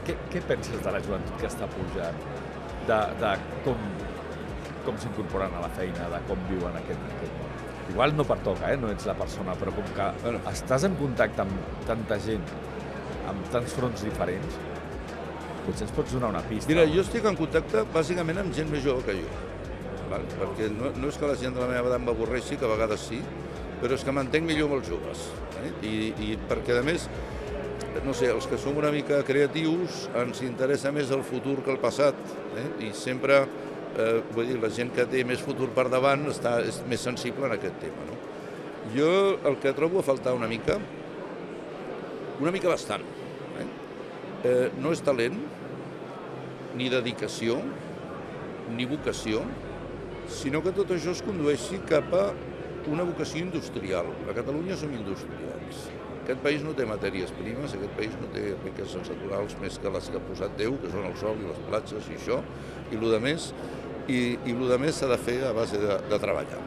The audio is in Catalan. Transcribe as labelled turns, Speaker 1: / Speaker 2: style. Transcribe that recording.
Speaker 1: Què penses de la joventut que està pujant? De com s'incorporen a la feina, de com viuen aquest món? Igual no pertoca, no ets la persona, però com que estàs en contacte amb tanta gent, amb tants fronts diferents, potser ens pots donar una pista.
Speaker 2: Mira, jo estic en contacte bàsicament amb gent més jove que jo, perquè no és que la gent de la meva edat m'avorreixi, que a vegades sí, però és que m'entenc millor amb els joves. I perquè, a més, no sé, els que som una mica creatius ens interessa més el futur que el passat, i sempre, vull dir, la gent que té més futur per davant és més sensible en aquest tema. Jo el que trobo a faltar una mica bastant, no és talent, ni dedicació, ni vocació, sinó que tot això es condueixi cap a una vocació industrial. A Catalunya som industrials. Aquest país no té matèries primes, aquest país no té riqueses naturals més que les que ha posat Déu, que són el sol i les platges i això, i el que més s'ha de fer a base de treballar.